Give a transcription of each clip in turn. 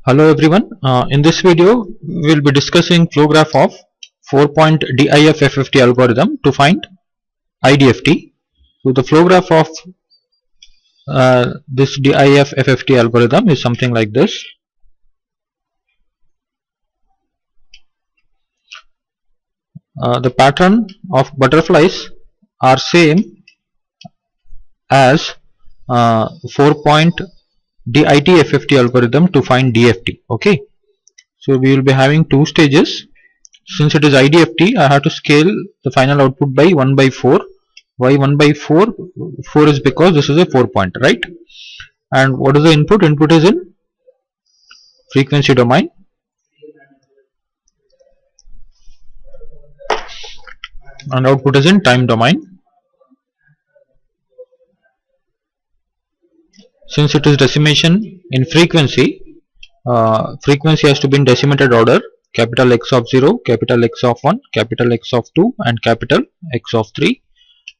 Hello everyone. In this video, we will be discussing flow graph of 4-point DIF FFT algorithm to find IDFT. So the flow graph of this DIF FFT algorithm is something like this. The pattern of butterflies are same as 4-point DIT FFT algorithm to find DFT. Okay. So we will be having two stages. Since it is IDFT, I have to scale the final output by 1 by 4. Why 1 by 4? 4 is because this is a 4-point, right? And what is the input? Input is in frequency domain. And output is in time domain. Since it is decimation in frequency, frequency has to be in decimated order. Capital X of 0, capital X of 1, capital X of 2 and capital X of 3.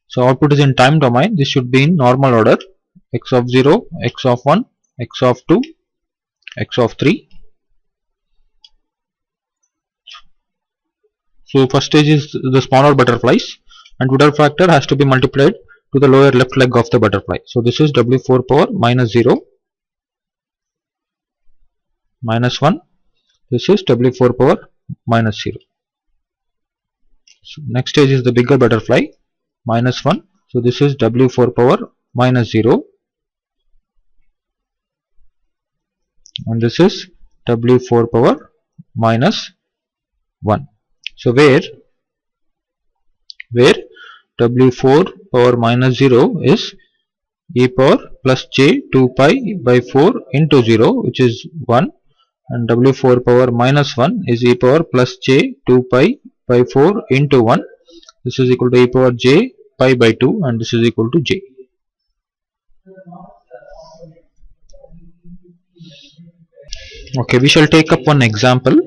So output is in time domain. This should be in normal order. X of 0, X of 1, X of 2, X of 3. So first stage is the smaller butterflies, and Woodard factor has to be multiplied to the lower left leg of the butterfly. So this is W4 power minus 0 minus 1. This is W4 power minus 0. So next stage is the bigger butterfly, minus 1. So this is W4 power minus 0. And this is W4 power minus 1. So where W4 power minus 0 is e power plus j 2 pi by 4 into 0, which is 1. And W4 power minus 1 is e power plus j 2 pi by 4 into 1. This is equal to e power j pi by 2, and this is equal to j. Okay, we shall take up one example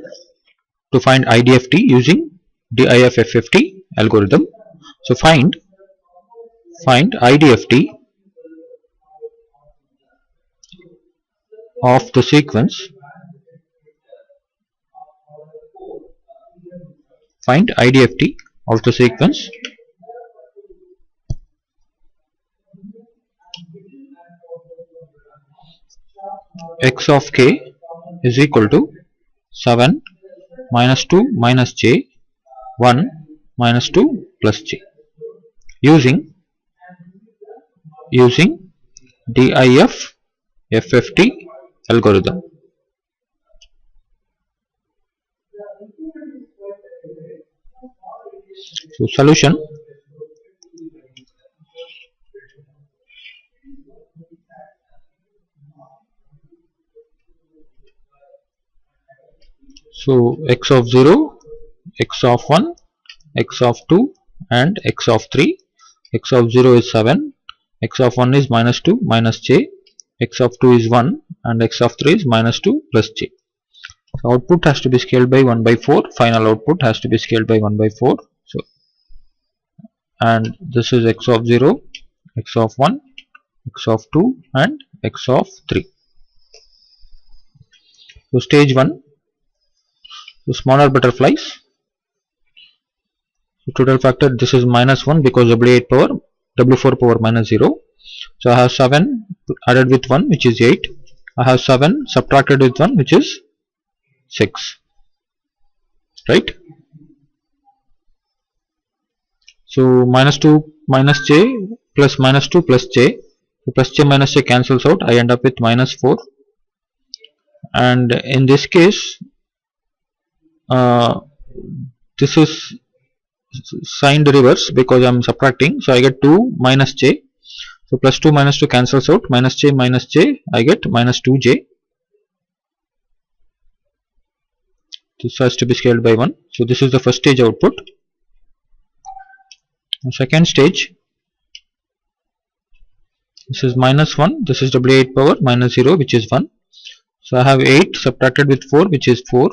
to find IDFT using DIF FFT algorithm. So find IDFT of the sequence. Find IDFT of the sequence x of k is equal to 7 minus 2 minus j 1 minus 2 plus j using DIF FFT algorithm. So solution. So x of 0, x of 1, x of 2 and x of 3. X of 0 is 7, x of 1 is minus 2 minus j, x of 2 is 1 and x of 3 is minus 2 plus j. So output has to be scaled by 1 by 4. Final output has to be scaled by 1 by 4. So, and this is x of 0, x of 1, x of 2 and x of 3. So stage 1. So smaller butterflies. So total factor, this is minus 1 because W4 power minus 0. So I have 7 added with 1, which is 8. I have 7 subtracted with 1, which is 6. Right? So minus 2 minus j plus minus 2 plus j. So plus j minus j cancels out. I end up with minus 4. And in this case, this is signed reverse because I am subtracting. So I get 2 minus j. So plus 2 minus 2 cancels out. Minus j I get minus 2j. This has to be scaled by 1. So this is the first stage output. The second stage, this is minus 1. This is W8 power minus 0, which is 1. So I have 8 subtracted with 4, which is 4.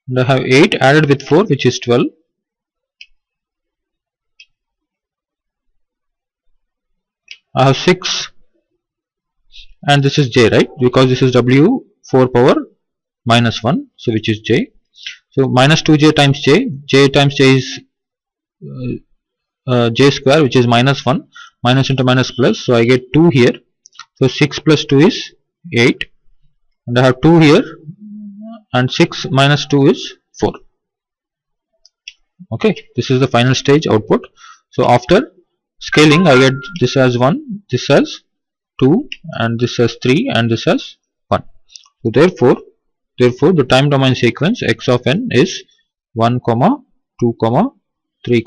And I have 8 added with 4, which is 12. I have 6 and this is j, right? Because this is W4 power minus 1, so which is j. So minus 2j times j times j is j square, which is minus 1, minus into minus plus, so I get 2 here. So 6 plus 2 is 8, and I have 2 here, and 6 minus 2 is 4. Okay, this is the final stage output. So after scaling, I get this as 1, this as 2, and this as 3, and this as 1. So therefore the time domain sequence x of n is 1, 2, 3,